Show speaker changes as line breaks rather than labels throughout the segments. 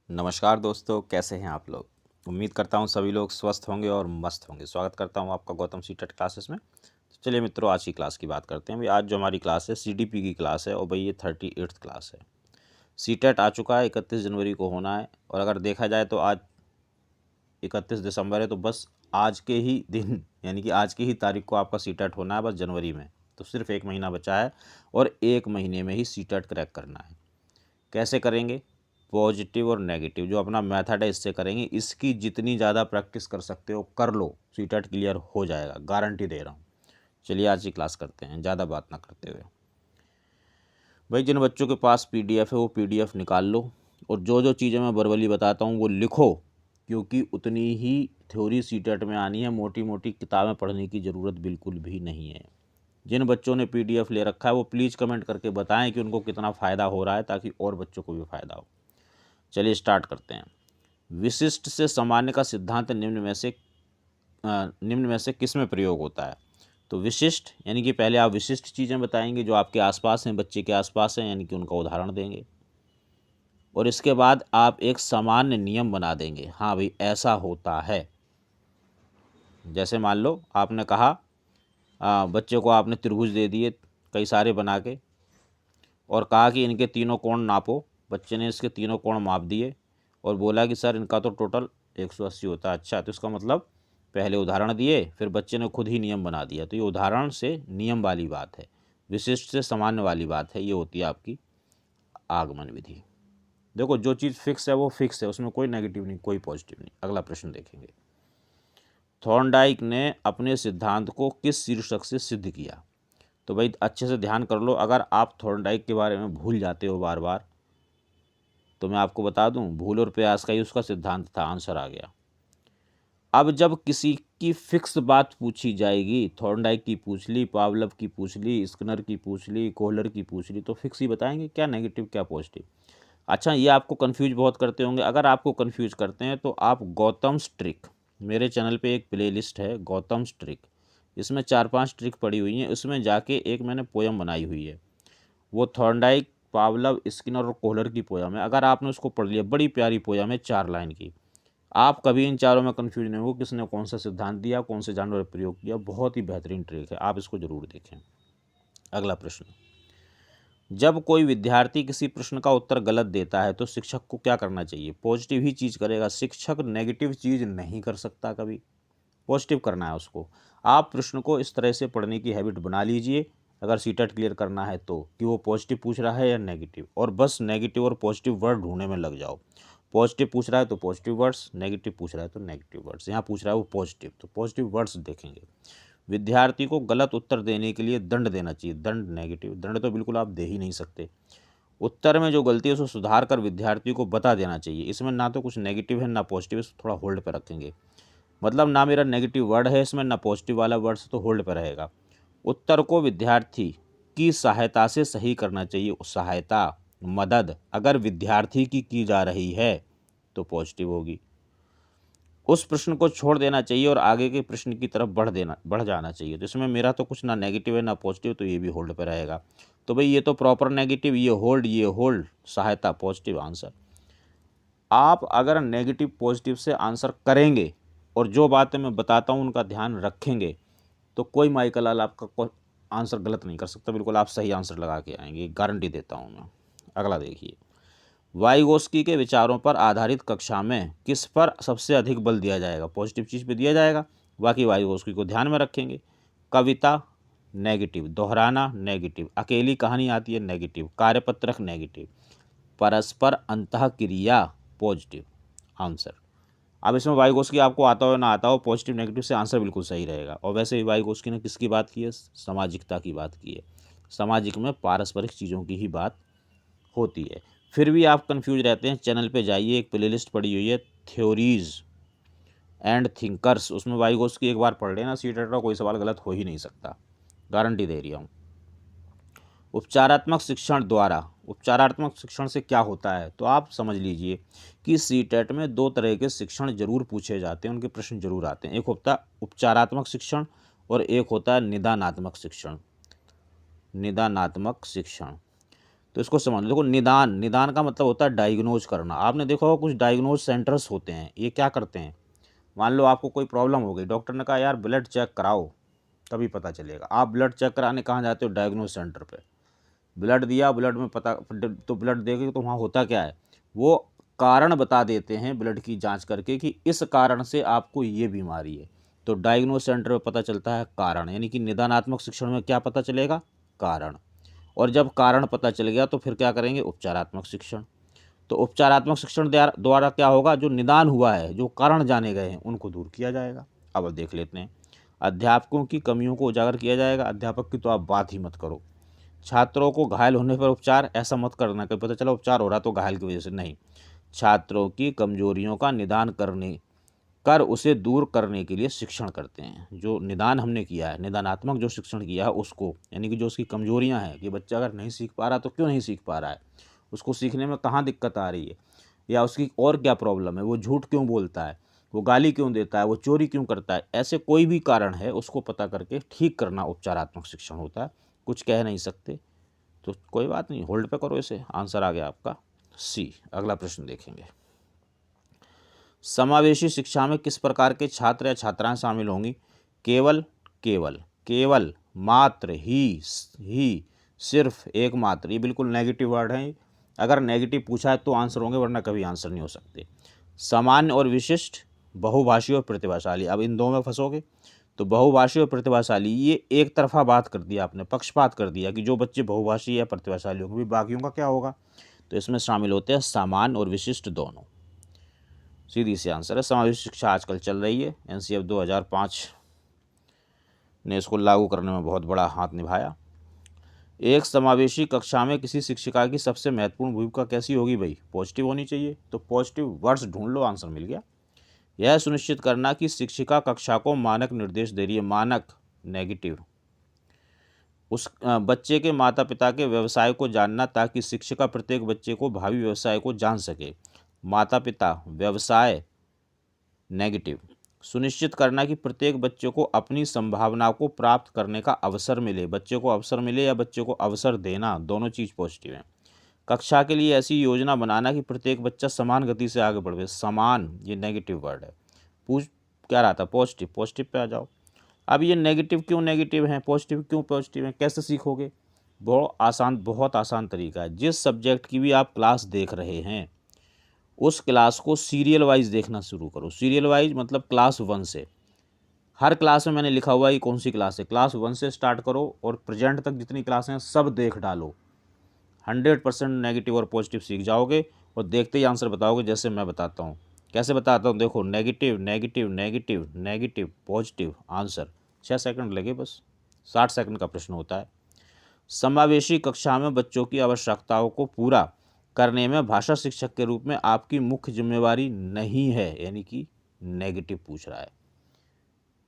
नमस्कार दोस्तों, कैसे हैं आप लोग। उम्मीद करता हूं सभी लोग स्वस्थ होंगे और मस्त होंगे। स्वागत करता हूं आपका गौतम सीटेट क्लासेस में। तो चलिए मित्रों, आज की क्लास की बात करते हैं। भाई आज जो हमारी क्लास है सीडीपी की क्लास है और भाई ये 38th क्लास है। सीटेट आ चुका है, 31 जनवरी को होना है। और अगर देखा जाए तो आज 31 दिसंबर है, तो बस आज के ही दिन यानी कि आज की ही तारीख को आपका सीटेट होना है, बस जनवरी में। तो सिर्फ 1 महीना बचा है और 1 महीने में ही सीटेट क्रैक करना है। कैसे करेंगे? पॉजिटिव और नेगेटिव जो अपना मेथड है इससे करेंगे। इसकी जितनी ज़्यादा प्रैक्टिस कर सकते हो कर लो, सीटेट क्लियर हो जाएगा, गारंटी दे रहा हूँ। चलिए आज की क्लास करते हैं, ज़्यादा बात ना करते हुए। भाई जिन बच्चों के पास पीडीएफ है वो पीडीएफ निकाल लो और जो जो चीज़ें मैं वर्बली बताता हूँ वो लिखो, क्योंकि उतनी ही थ्योरी सीटेट में आनी है। मोटी मोटी किताबें पढ़ने की ज़रूरत बिल्कुल भी नहीं है। जिन बच्चों ने पीडीएफ ले रखा है वो प्लीज़ कमेंट करके बताएं कि उनको कितना फ़ायदा हो रहा है, ताकि और बच्चों को भी फ़ायदा हो। चलिए स्टार्ट करते हैं। विशिष्ट से सामान्य का सिद्धांत निम्न में से किस में प्रयोग होता है? तो विशिष्ट यानी कि पहले आप विशिष्ट चीज़ें बताएंगे जो आपके आसपास हैं, बच्चे के आसपास हैं, यानी कि उनका उदाहरण देंगे। और इसके बाद आप एक सामान्य नियम बना देंगे, हाँ भाई ऐसा होता है। जैसे मान लो आपने कहा बच्चे को आपने त्रिभुज दे दिए कई सारे बना के और कहा कि इनके तीनों कोण नापो। बच्चे ने इसके तीनों कोण माप दिए और बोला कि सर इनका तो टोटल 180 होता है। अच्छा, तो इसका मतलब पहले उदाहरण दिए, फिर बच्चे ने खुद ही नियम बना दिया। तो ये उदाहरण से नियम वाली बात है, विशिष्ट से सामान्य वाली बात है। ये होती है आपकी आगमन विधि। देखो जो चीज़ फिक्स है वो फिक्स है, उसमें कोई नेगेटिव नहीं, कोई पॉजिटिव नहीं। अगला प्रश्न देखेंगे। थॉर्नडाइक ने अपने सिद्धांत को किस शीर्षक से सिद्ध किया? तो भाई अच्छे से ध्यान कर लो। अगर आप थॉर्नडाइक के बारे में भूल जाते हो बार बार, तो मैं आपको बता दूं, भूल और प्रयास का ही उसका सिद्धांत था। आंसर आ गया। अब जब किसी की फिक्स बात पूछी जाएगी, थॉर्नडाइक की पूछ ली, पावलव की पूछ ली, स्किनर की पूछ ली, कोहलर की पूछ ली, तो फिक्स ही बताएंगे, क्या नेगेटिव क्या पॉजिटिव। अच्छा, ये आपको कंफ्यूज बहुत करते होंगे। अगर आपको कंफ्यूज करते हैं तो आप गौतम ट्रिक, मेरे चैनल पे एक प्लेलिस्ट है गौतम ट्रिक, इसमें 4-5 ट्रिक पड़ी हुई हैं। उसमें जाके एक मैंने पोयम बनाई हुई है, वो थॉर्नडाइक, पावलव, स्किनर और कोहलर की पोयम है। अगर आपने उसको पढ़ लिया, बड़ी प्यारी पोयम है, 4 लाइन की, आप कभी इन चारों में कंफ्यूज नहीं हो किसने कौन सा सिद्धांत दिया, कौन से जानवर प्रयोग किया। बहुत ही बेहतरीन ट्रिक है, आप इसको जरूर देखें। अगला प्रश्न। जब कोई विद्यार्थी किसी प्रश्न का उत्तर गलत देता है तो शिक्षक को क्या करना चाहिए? पॉजिटिव ही चीज़ करेगा। शिक्षक नेगेटिव चीज़ नहीं कर सकता, कभी पॉजिटिव करना है उसको। आप प्रश्न को इस तरह से पढ़ने की हैबिट बना लीजिए, अगर सीटेट क्लियर करना है तो, कि वो पॉजिटिव पूछ रहा है या नेगेटिव, और बस नेगेटिव और पॉजिटिव वर्ड ढूंढने में लग जाओ। पॉजिटिव पूछ रहा है तो पॉजिटिव वर्ड्स, नेगेटिव पूछ रहा है तो नेगेटिव वर्ड्स। यहाँ पूछ रहा है वो पॉजिटिव, तो पॉजिटिव वर्ड्स देखेंगे। विद्यार्थी को गलत उत्तर देने के लिए दंड देना चाहिए। दंड नेगेटिव, दंड तो बिल्कुल आप दे ही नहीं सकते। उत्तर में जो गलती है उसको सुधार कर विद्यार्थी को बता देना चाहिए। इसमें ना तो कुछ नेगेटिव है ना पॉजिटिव, इसको थोड़ा होल्ड पर रखेंगे। मतलब ना मेरा नेगेटिव वर्ड है इसमें, ना पॉजिटिव वाला वर्ड से, तो होल्ड पर रहेगा। उत्तर को विद्यार्थी की सहायता से सही करना चाहिए। सहायता, मदद अगर विद्यार्थी की जा रही है तो पॉजिटिव होगी। उस प्रश्न को छोड़ देना चाहिए और आगे के प्रश्न की तरफ बढ़ जाना चाहिए। तो इसमें मेरा तो कुछ ना नेगेटिव है ना पॉजिटिव, तो ये भी होल्ड पे रहेगा। तो भाई ये तो प्रॉपर नेगेटिव, ये होल्ड, सहायता पॉजिटिव आंसर। आप अगर नेगेटिव पॉजिटिव से आंसर करेंगे और जो बातें मैं बताता हूँ उनका ध्यान रखेंगे, तो कोई माइकल लाल आपका आंसर गलत नहीं कर सकता। बिल्कुल आप सही आंसर लगा के आएंगे, गारंटी देता हूँ मैं। अगला देखिए। वाइगोस्की के विचारों पर आधारित कक्षा में किस पर सबसे अधिक बल दिया जाएगा? पॉजिटिव चीज़ पे दिया जाएगा, बाकी वाइगोस्की को ध्यान में रखेंगे। कविता नेगेटिव, दोहराना नेगेटिव, अकेली कहानी आती है नेगेटिव, कार्यपत्रक नेगेटिव, परस्पर अंतःक्रिया पॉजिटिव आंसर। अब इसमें वाइगोस्की आपको आता हो ना आता हो, पॉजिटिव नेगेटिव से आंसर बिल्कुल सही रहेगा। और वैसे ही वाइगोस्की ने किसकी बात की है? सामाजिकता की बात की है। सामाजिक में पारस्परिक चीज़ों की ही बात होती है। फिर भी आप कंफ्यूज रहते हैं, चैनल पे जाइए, एक प्लेलिस्ट पड़ी हुई है थ्योरीज एंड थिंकर्स, उसमें वाइगोस्की एक बार पढ़ लेना, सीटेट का कोई सवाल गलत हो ही नहीं सकता, गारंटी दे रही हूँ। उपचारात्मक शिक्षण द्वारा, उपचारात्मक शिक्षण से क्या होता है? तो आप समझ लीजिए कि सीटेट में 2 तरह के शिक्षण जरूर पूछे जाते हैं, उनके प्रश्न जरूर आते हैं। एक होता है उपचारात्मक शिक्षण और एक होता है निदानात्मक शिक्षण। निदानात्मक शिक्षण, तो इसको समझ लो। देखो निदान, निदान का मतलब होता है डायग्नोज करना। आपने देखा होगा कुछ डायग्नोज सेंटर्स होते हैं, ये क्या करते हैं, मान लो आपको कोई प्रॉब्लम हो गई, डॉक्टर ने कहा यार ब्लड चेक कराओ तभी पता चलेगा। आप ब्लड चेक कराने कहाँ जाते हो, डायग्नोज सेंटर पे। ब्लड दिया, ब्लड में पता, तो ब्लड देखे तो वहाँ होता क्या है, वो कारण बता देते हैं ब्लड की जांच करके कि इस कारण से आपको ये बीमारी है। तो डायग्नोज सेंटर में पता चलता है कारण, यानी कि निदानात्मक शिक्षण में क्या पता चलेगा, कारण। और जब कारण पता चल गया तो फिर क्या करेंगे, उपचारात्मक शिक्षण। तो उपचारात्मक शिक्षण द्वारा क्या होगा, जो निदान हुआ है, जो कारण जाने गए हैं, उनको दूर किया जाएगा। अब देख लेते हैं, अध्यापकों की कमियों को उजागर किया जाएगा। अध्यापक की तो आप बात ही मत करो। छात्रों को घायल होने पर उपचार, ऐसा मत करना कि पता चला उपचार हो रहा तो घायल की वजह से, नहीं। छात्रों की कमजोरियों का निदान कर उसे दूर करने के लिए शिक्षण करते हैं। जो निदान हमने किया है, निदानात्मक जो शिक्षण किया है उसको, यानी कि जो उसकी कमजोरियां हैं कि बच्चा अगर नहीं सीख पा रहा तो क्यों नहीं सीख पा रहा है, उसको सीखने में कहाँ दिक्कत आ रही है, या उसकी और क्या प्रॉब्लम है, वो झूठ क्यों बोलता है, वो गाली क्यों देता है, वो चोरी क्यों करता है, ऐसे कोई भी कारण है उसको पता करके ठीक करना उपचारात्मक शिक्षण होता है। कुछ कह नहीं सकते तो कोई बात नहीं, होल्ड पे करो इसे। आंसर आ गया आपका सी। अगला प्रश्न देखेंगे, समावेशी शिक्षा में किस प्रकार के छात्र या छात्राएं शामिल होंगी, केवल, केवल, केवल, मात्र, ही, सिर्फ, एकमात्र, ये बिल्कुल नेगेटिव वर्ड हैं। अगर नेगेटिव पूछा है तो आंसर होंगे, वरना कभी आंसर नहीं हो सकते। सामान्य और विशिष्ट, बहुभाषी और प्रतिभाशाली, अब इन दो में फंसोगे। तो बहुभाषी और प्रतिभाशाली, ये एक तरफा बात कर दिया आपने, पक्षपात कर दिया कि जो बच्चे बहुभाषी या प्रतिभाशाली होंगे, बाकियों का क्या होगा। तो इसमें शामिल होते हैं सामान्य और विशिष्ट दोनों। सीधी सी आंसर है। समावेशी शिक्षा आजकल चल रही है, एनसीएफ 2005 ने इसको लागू करने में बहुत बड़ा हाथ निभाया। एक समावेशी कक्षा में किसी शिक्षिका की सबसे महत्वपूर्ण भूमिका कैसी होगी भाई, पॉजिटिव होनी चाहिए। तो पॉजिटिव वर्ड्स ढूंढ लो, आंसर मिल गया। यह सुनिश्चित करना कि शिक्षिका कक्षा को मानक निर्देश दे रही है, मानक, नेगेटिव। उस बच्चे के माता पिता के व्यवसाय को जानना ताकि शिक्षिका प्रत्येक बच्चे को भावी व्यवसाय को जान सके, माता पिता, व्यवसाय, नेगेटिव। सुनिश्चित करना कि प्रत्येक बच्चे को अपनी संभावनाओं को प्राप्त करने का अवसर मिले, बच्चे को अवसर मिले या बच्चे को अवसर देना, दोनों चीज़ पॉजिटिव है। कक्षा के लिए ऐसी योजना बनाना कि प्रत्येक बच्चा समान गति से आगे बढ़े, समान, ये नेगेटिव वर्ड है। पूछ क्या रहा था, पॉजिटिव, पॉजिटिव पे आ जाओ। अब ये नेगेटिव क्यों नेगेटिव है, पॉजिटिव क्यों पॉजिटिव है, कैसे सीखोगे, बहुत आसान तरीका है। जिस सब्जेक्ट की भी आप क्लास देख रहे हैं उस क्लास को सीरियल वाइज देखना शुरू करो। सीरियल वाइज मतलब क्लास 1 से, हर क्लास में मैंने लिखा हुआ है ये कौन सी क्लास है, क्लास 1 से स्टार्ट करो और प्रेजेंट तक जितनी क्लासें हैं सब देख डालो। 100% नेगेटिव और पॉजिटिव सीख जाओगे और देखते ही आंसर बताओगे, जैसे मैं बताता हूँ। कैसे बताता हूँ, देखो, negative, negative, negative, negative, positive, answer. 6 second लगे बस, 60 सेकंड का प्रश्न होता है। समावेशी कक्षा में बच्चों की आवश्यकताओं को पूरा करने में भाषा शिक्षक के रूप में आपकी मुख्य जिम्मेवारी नहीं है, यानी कि नेगेटिव पूछ रहा है,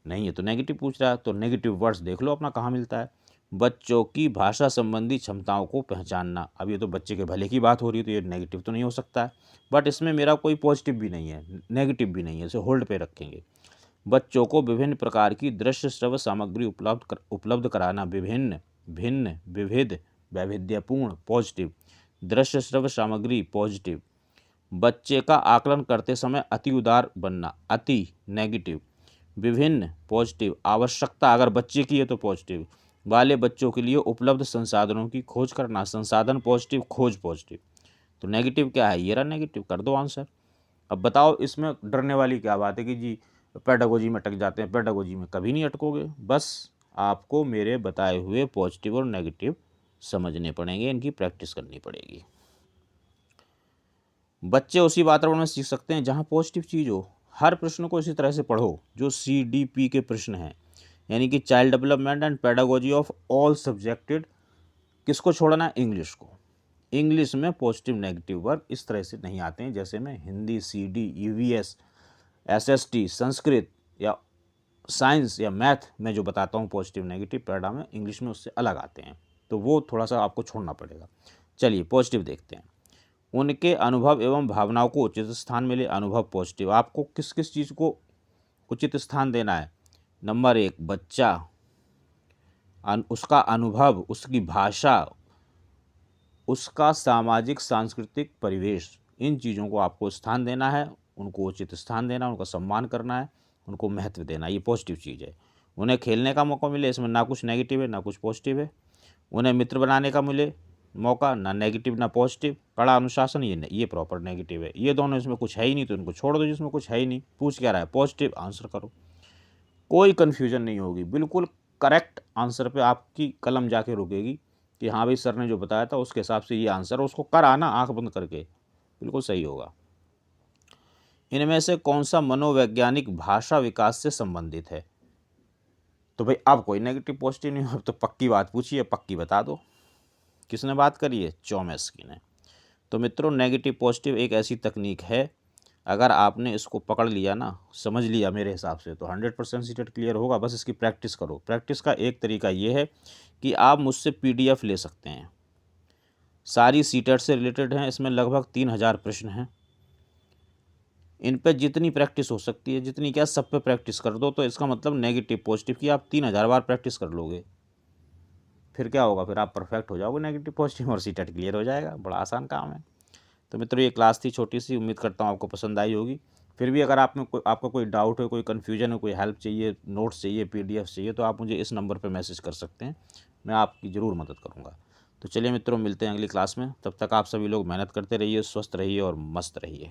नहीं है तो नेगेटिव पूछ रहा है, तो नेगेटिव वर्ड्स देख लो अपना कहाँ मिलता है। बच्चों की भाषा संबंधी क्षमताओं को पहचानना, अब ये तो बच्चे के भले की बात हो रही है तो ये नेगेटिव तो नहीं हो सकता है, बट इसमें मेरा कोई पॉजिटिव भी नहीं है, नेगेटिव भी नहीं है, इसे होल्ड पे रखेंगे। बच्चों को विभिन्न प्रकार की दृश्य श्रव्य सामग्री उपलब्ध कराना, विभिन्न, भिन्न, विविध, वैविध्यपूर्ण, पॉजिटिव। दृश्य श्रव्य सामग्री, पॉजिटिव। बच्चे का आकलन करते समय अति उदार बनना, अति, नेगेटिव। विभिन्न, पॉजिटिव। आवश्यकता अगर बच्चे की है तो पॉजिटिव, वाले बच्चों के लिए उपलब्ध संसाधनों की खोज करना, संसाधन पॉजिटिव, खोज पॉजिटिव। तो नेगेटिव क्या है, ये रहा नेगेटिव, कर दो आंसर। अब बताओ इसमें डरने वाली क्या बात है कि जी पेडागोजी में अटक जाते हैं, पेडागोजी में कभी नहीं अटकोगे। बस आपको मेरे बताए हुए पॉजिटिव और नेगेटिव समझने पड़ेंगे, इनकी प्रैक्टिस करनी पड़ेगी। बच्चे उसी वातावरण में सीख सकते हैं जहाँ पॉजिटिव चीज़ हो। हर प्रश्न को इसी तरह से पढ़ो जो CDP के प्रश्न हैं, यानी कि child development and pedagogy of all subjected. किसको छोड़ना है, इंग्लिश को। इंग्लिश में पॉजिटिव नेगेटिव वर्ड इस तरह से नहीं आते हैं जैसे मैं Hindi, CD, EVS, SST, Sanskrit या साइंस या मैथ में जो बताता हूँ पॉजिटिव नेगेटिव पैराडाइम में, इंग्लिश में उससे अलग आते हैं, तो वो थोड़ा सा आपको छोड़ना पड़ेगा। चलिए पॉजिटिव देखते हैं। उनके अनुभव एवं भावनाओं को उचित स्थान मिले, अनुभव पॉजिटिव। आपको किस किस चीज़ को उचित स्थान देना है, नंबर 1 बच्चा, उसका अनुभव, उसकी भाषा, उसका सामाजिक सांस्कृतिक परिवेश, इन चीज़ों को आपको स्थान देना है, उनको उचित स्थान देना, उनका सम्मान करना है, उनको महत्व देना, ये पॉजिटिव चीज़ है। उन्हें खेलने का मौका मिले, इसमें ना कुछ नेगेटिव है ना कुछ पॉजिटिव है। उन्हें मित्र बनाने का मिले मौका, ना नेगेटिव ना पॉजिटिव। कड़ा अनुशासन, ये प्रॉपर नेगेटिव है। ये दोनों इसमें कुछ है ही नहीं तो इनको छोड़ दो, जिसमें कुछ है ही नहीं। पूछ क्या रहा है, पॉजिटिव आंसर करो, कोई कन्फ्यूजन नहीं होगी। बिल्कुल करेक्ट आंसर पे आपकी कलम जाके रुकेगी कि हाँ भाई सर ने जो बताया था उसके हिसाब से ये आंसर, उसको कर आना आंख बंद करके, बिल्कुल सही होगा। इनमें से कौन सा मनोवैज्ञानिक भाषा विकास से संबंधित है? तो भाई अब कोई नेगेटिव पॉजिटिव नहीं, अब तो पक्की बात पूछिए, पक्की बता दो। किसने बात करी है? चॉम्स्की ने। तो मित्रों, नेगेटिव पॉजिटिव एक ऐसी तकनीक है, अगर आपने इसको पकड़ लिया ना, समझ लिया मेरे हिसाब से, तो 100% सीटेट क्लियर होगा। बस इसकी प्रैक्टिस करो। प्रैक्टिस का एक तरीका ये है कि आप मुझसे PDF ले सकते हैं, सारी सीटेट से रिलेटेड हैं, इसमें लगभग 3000 प्रश्न हैं। इन पे जितनी प्रैक्टिस हो सकती है, जितनी क्या, सब पे प्रैक्टिस कर दो। तो इसका मतलब नेगेटिव पॉजिटिव की आप 3000 बार प्रैक्टिस कर लोगे, फिर क्या होगा, फिर आप परफेक्ट हो जाओगे नेगेटिव पॉजिटिव और सीटेट क्लियर हो जाएगा। बड़ा आसान काम है। तो मित्रों, ये क्लास थी छोटी सी, उम्मीद करता हूँ आपको पसंद आई होगी। फिर भी अगर आपका कोई डाउट है, कोई कन्फ्यूजन है, कोई हेल्प चाहिए, नोट्स चाहिए, PDF चाहिए, तो आप मुझे इस नंबर पर मैसेज कर सकते हैं, मैं आपकी ज़रूर मदद करूँगा। तो चलिए मित्रों, मिलते हैं अगली क्लास में। तब तक आप सभी लोग मेहनत करते रहिए, स्वस्थ रहिए और मस्त रहिए।